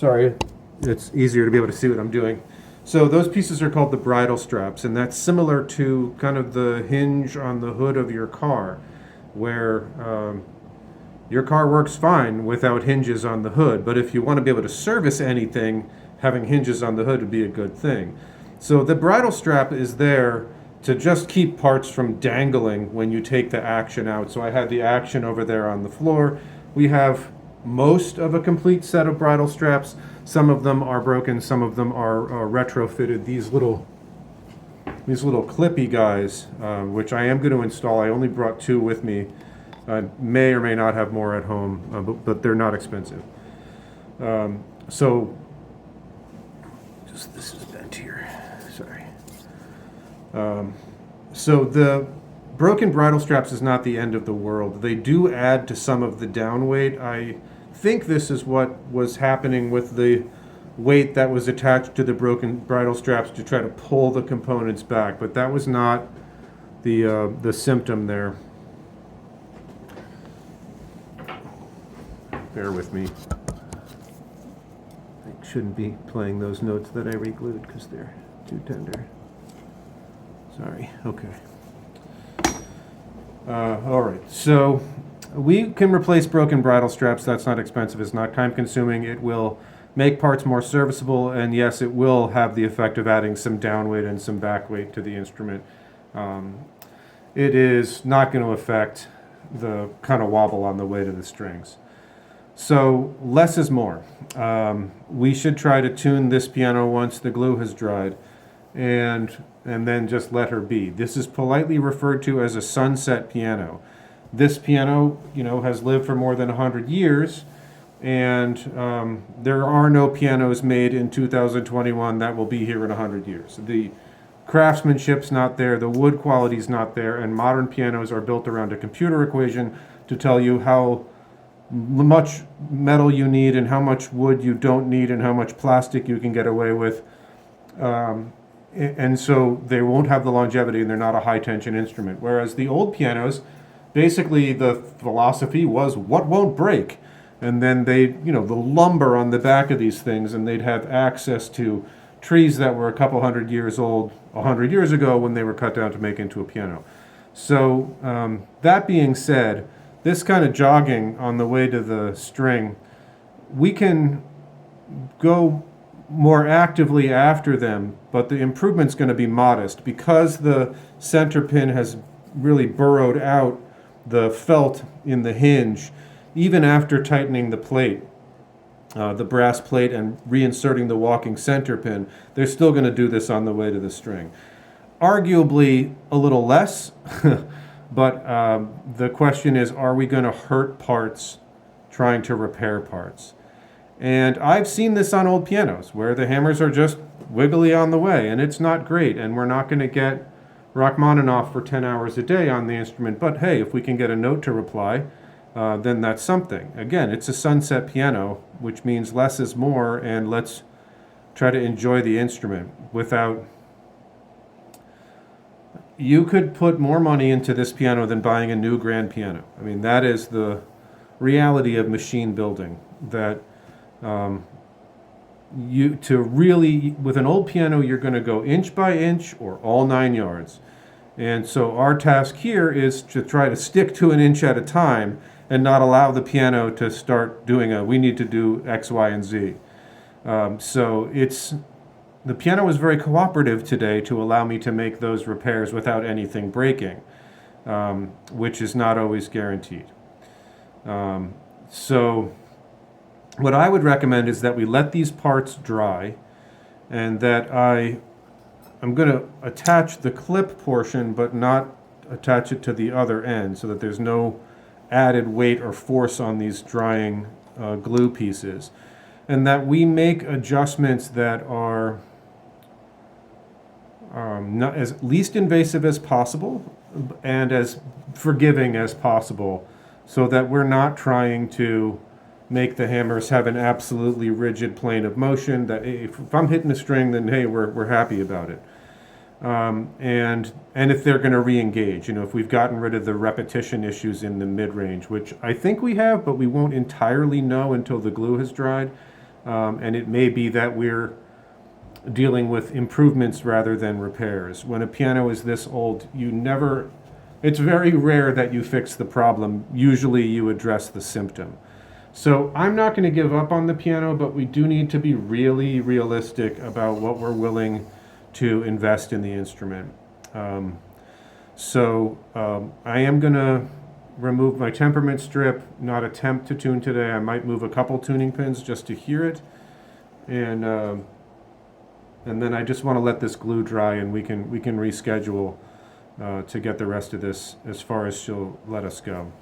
Sorry, it's easier to be able to see what I'm doing. So those pieces are called the bridle straps, and that's similar to kind of the hinge on the hood of your car, where your car works fine without hinges on the hood, but if you want to be able to service anything, having hinges on the hood would be a good thing. So the bridle strap is there to just keep parts from dangling when you take the action out. So I had the action over there on the floor. We have most of a complete set of bridle straps. Some of them are broken, some of them are retrofitted. These little clippy guys, which I am going to install. I only brought two with me. I may or may not have more at home, but they're not expensive. So, just this is bent here. Sorry. So the broken bridle straps is not the end of the world. They do add to some of the down weight. I think this is what was happening with the weight that was attached to the broken bridle straps to try to pull the components back, but that was not the symptom there. Bear with me. I shouldn't be playing those notes that I re-glued because they're too tender. Sorry. Okay. All right. So we can replace broken bridle straps. That's not expensive. It's not time consuming. It will make parts more serviceable. And yes, it will have the effect of adding some down weight and some back weight to the instrument. It is not going to affect the kind of wobble on the way to the strings. So less is more. We should try to tune this piano once the glue has dried, and then just let her be. This is politely referred to as a sunset piano. This piano, has lived for more than 100 years, and there are no pianos made in 2021 that will be here in 100 years. The craftsmanship's not there, the wood quality's not there, and modern pianos are built around a computer equation to tell you how much metal you need and how much wood you don't need and how much plastic you can get away with. And so they won't have the longevity and they're not a high tension instrument. Whereas the old pianos, basically the philosophy was what won't break. And then they, the lumber on the back of these things, and they'd have access to trees that were a couple hundred years old 100 years ago when they were cut down to make into a piano. So that being said, this kind of jogging on the way to the string, we can go more actively after them, but the improvement's going to be modest because the center pin has really burrowed out the felt in the hinge. Even after tightening the plate, the brass plate, and reinserting the walking center pin, they're still going to do this on the way to the string. Arguably a little less, but the question is, are we going to hurt parts trying to repair parts? And I've seen this on old pianos where the hammers are just wiggly on the way, and it's not great, and we're not going to get Rachmaninoff for 10 hours a day on the instrument, but hey, if we can get a note to reply, then that's something. Again, it's a sunset piano, which means less is more, and let's try to enjoy the instrument without... You could put more money into this piano than buying a new grand piano. I mean, that is the reality of machine building, that with an old piano, you're going to go inch by inch or all 9 yards. And so our task here is to try to stick to an inch at a time and not allow the piano to start doing we need to do X, Y, and Z. The piano was very cooperative today to allow me to make those repairs without anything breaking, which is not always guaranteed. So what I would recommend is that we let these parts dry, and that I'm going to attach the clip portion but not attach it to the other end so that there's no added weight or force on these drying glue pieces, and that we make adjustments that are not as least invasive as possible and as forgiving as possible, so that we're not trying to make the hammers have an absolutely rigid plane of motion, that if I'm hitting a string, then hey, we're happy about it. And if they're going to re-engage, if we've gotten rid of the repetition issues in the mid-range, which I think we have, but we won't entirely know until the glue has dried. And it may be that we're dealing with improvements rather than repairs. When a piano is this old, it's very rare that you fix the problem. Usually you address the symptom. So I'm not going to give up on the piano, but we do need to be really realistic about what we're willing to invest in the instrument. I am going to remove my temperament strip, not attempt to tune today. I might move a couple tuning pins just to hear it. And then I just want to let this glue dry, and we can reschedule to get the rest of this as far as she'll let us go.